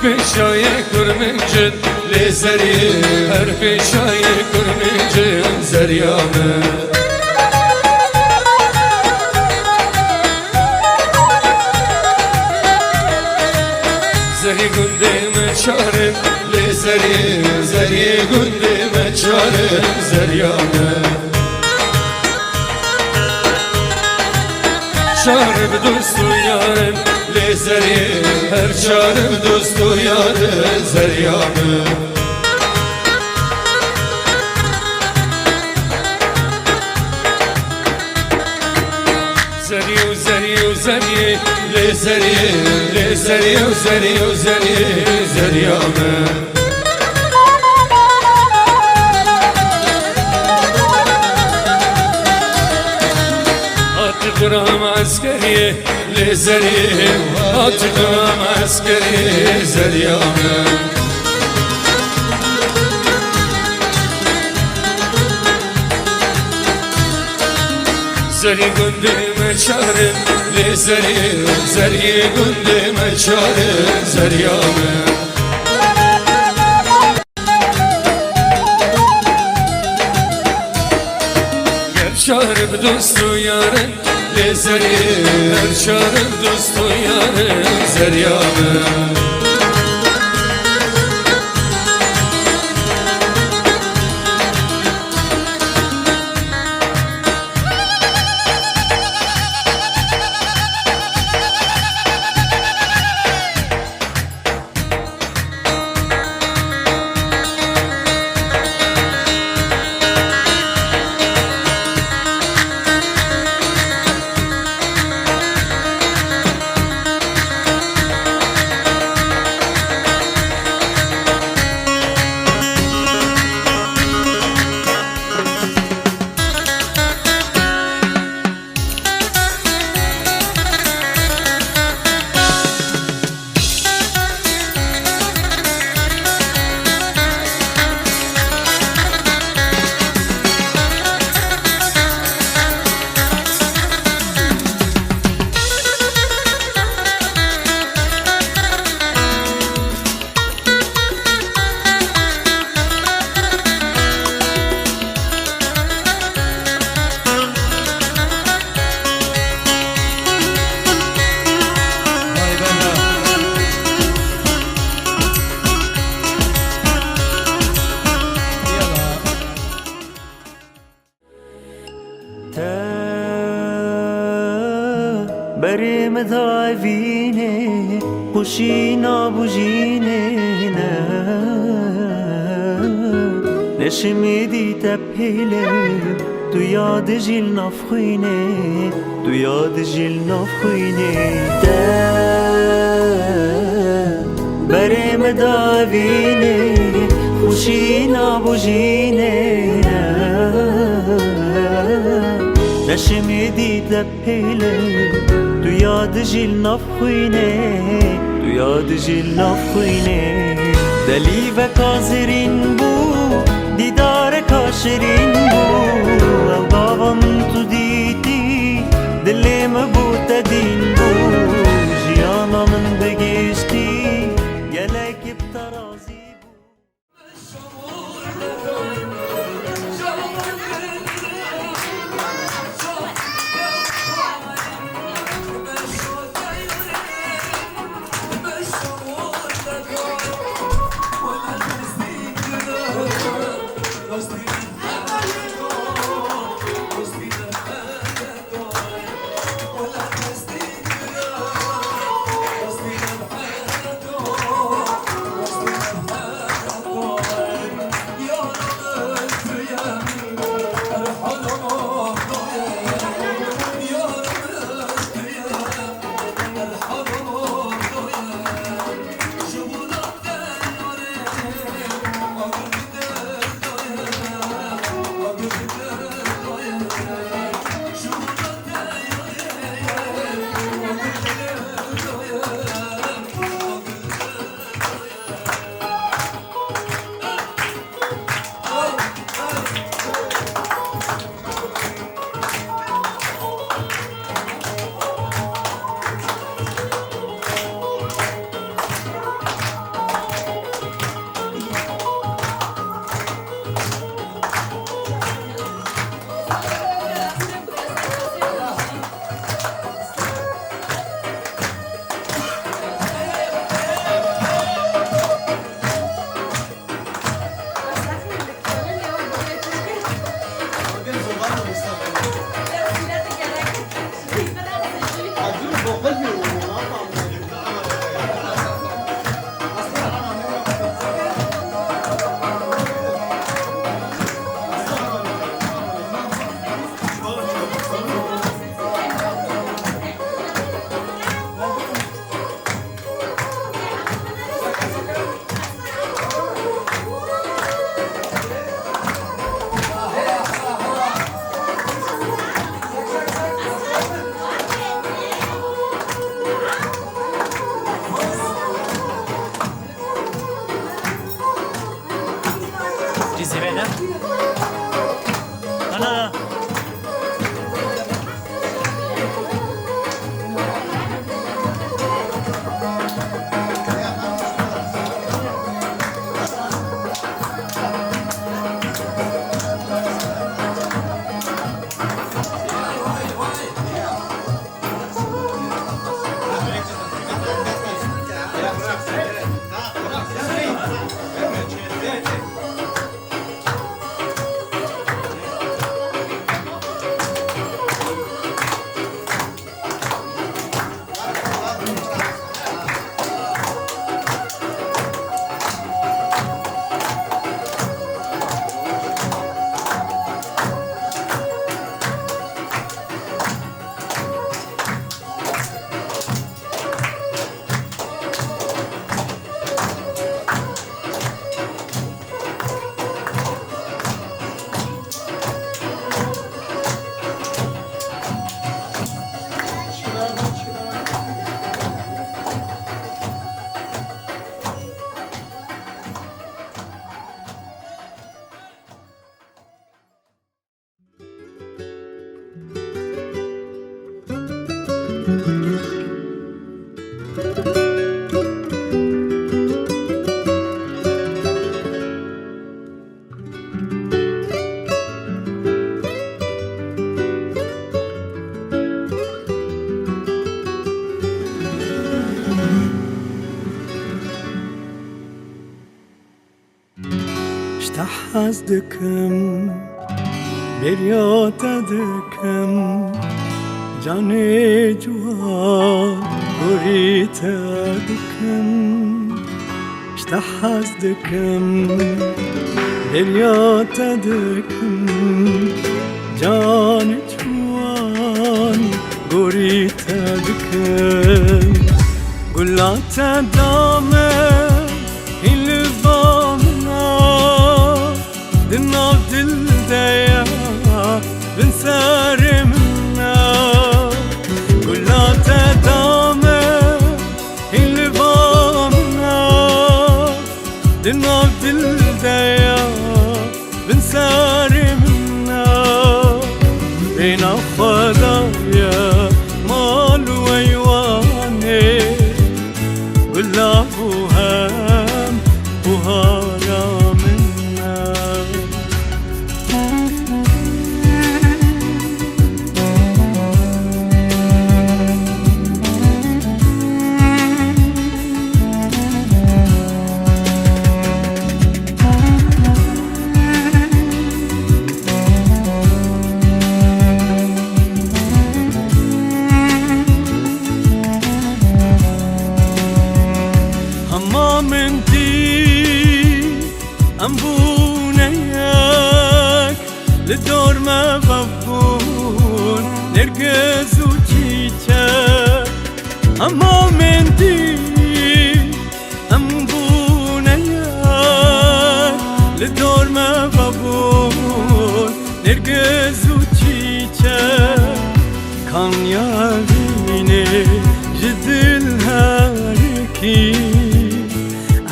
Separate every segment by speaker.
Speaker 1: بشای کرمنجن لزری هر بشای کرمنجن زریامه زری گنده مچارم لزری زری گنده مچارم زریامه چارم دوست و یارم لزری هر چارم دوست و یارم زریامه زری و زری و زری لزری لزری و زری و زری زریامه قرام عسكري لزري قرام عسكري زريامه زري قندي مشارم لزري زري قندي مشارم زريامه شارب دوست و یارن لزری هر شارب دوست و یارن زریامه
Speaker 2: بریم دایوینه خوشی نابوجینه نه نشمیدی تپیله تو یاد جیل نفخوینه تو یاد جیل نفخوینه بریم دایوینه خوشی نابوجینه نشمیدی تپیله تو یاد جیل نفخوینه تو یاد جیل نفخوینه دلی و کازرین بو دیدار کاشرین بو او بابا من تو دیدی دلیم بو تدین بو جیانا من بگشتی گلک بترازی اشتاح از دکم بریات دکم جان جوان گوریت دکم اشتاح از دکم بریات دکم جان جوان گوریت دکم گلات دامه این دنا بدل دايا بنسار منا كلها تدامه اللي ضامنا دنا بدل دايا بنسار منا بين الخلايا مال ويواني كلها بوهام بوهارا أمبونيك للدور ما ببون نرقز وجيتك أما من دي أمبونيك للدور ما ببون نرقز وجيتك كان يابيني جد الهاركي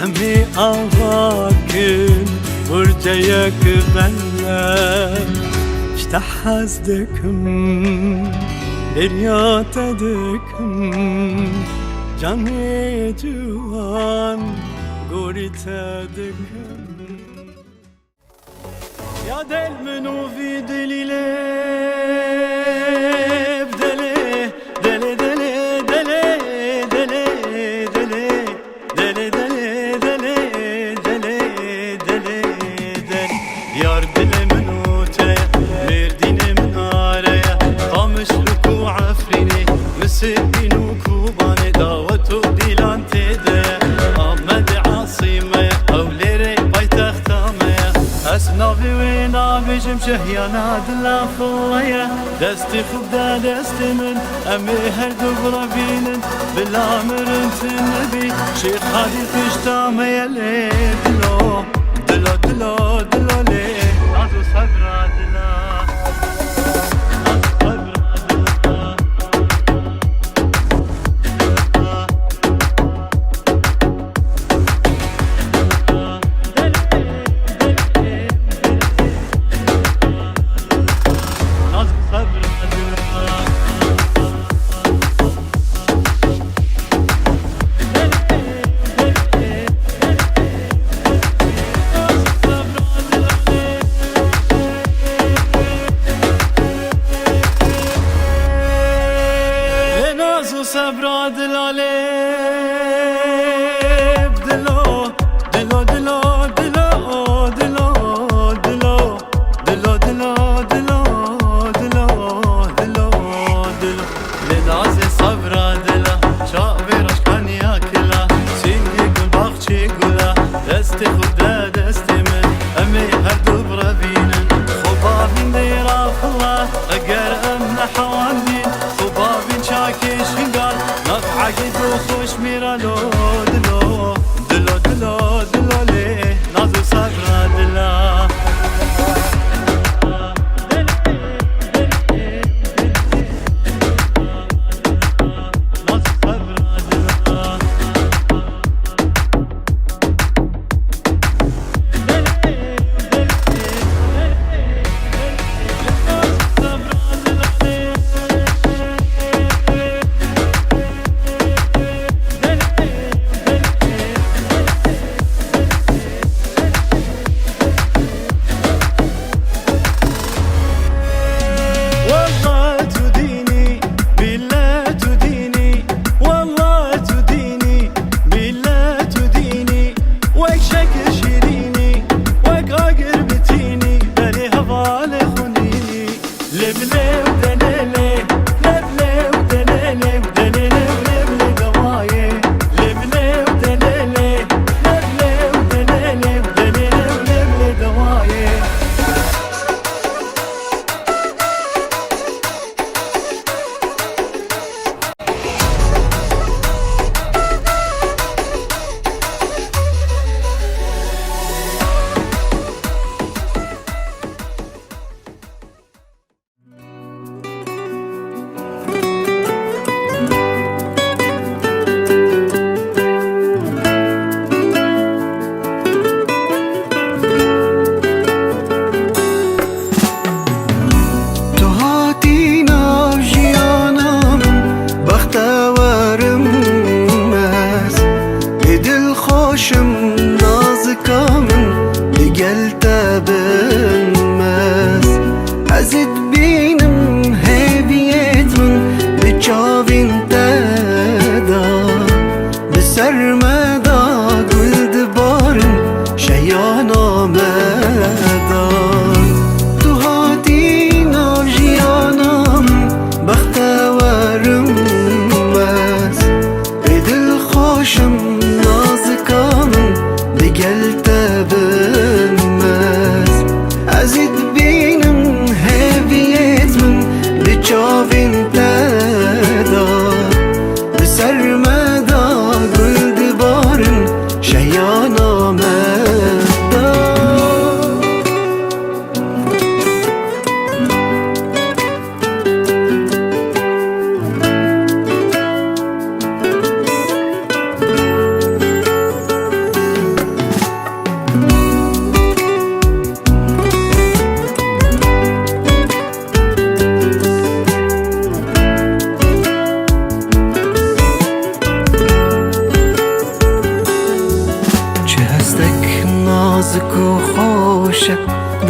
Speaker 2: أمي أواكن ورجيك بلا اشتاح از دکم بریات دکم جان جوان گوریت دکم يا دل منو في دليلي بدلي دلي دلي دلي دلي دلي دلي دلي دلي دلي يار دلي منو تايا مرديني من آريا قامش لكو عفريني مسبين وكوباني داوتو ديلان تيديا أمد عاصمة أو ليري بايت اختاميا أسنافي وينافي شمشهيانا دلا فويا دستي خبدا دستي من أمي هردو برابين بلا مرنت النبي شيخ هادي تشتاميا لي دلو دلو دلو دلو لي نازو صبرا دلا صبرا دلالي بدلو دلو دلو دلو دلو دلو دلو دلو دلو دلو دلو دلو لنازي صبرا دلا شاوي رشكان ياكلا سيني قل باخشي قلا دستي خدا دستي من امي هردو برابينن خبابين ديرا خلا اقر امنا حوالين خبابين شاكي شنقال عقد وخوش ميرا لو دلو دلو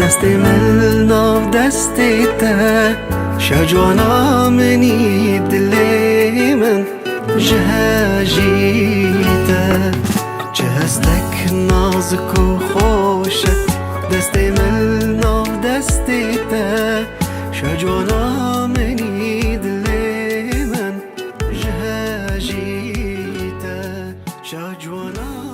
Speaker 3: دست من ناف دستی ته شجوانا منی دلی من جهجیته چه هستک نازک و خوشه دست من ناف دستی ته شجوانا منی دلی من جهجیته شجوانا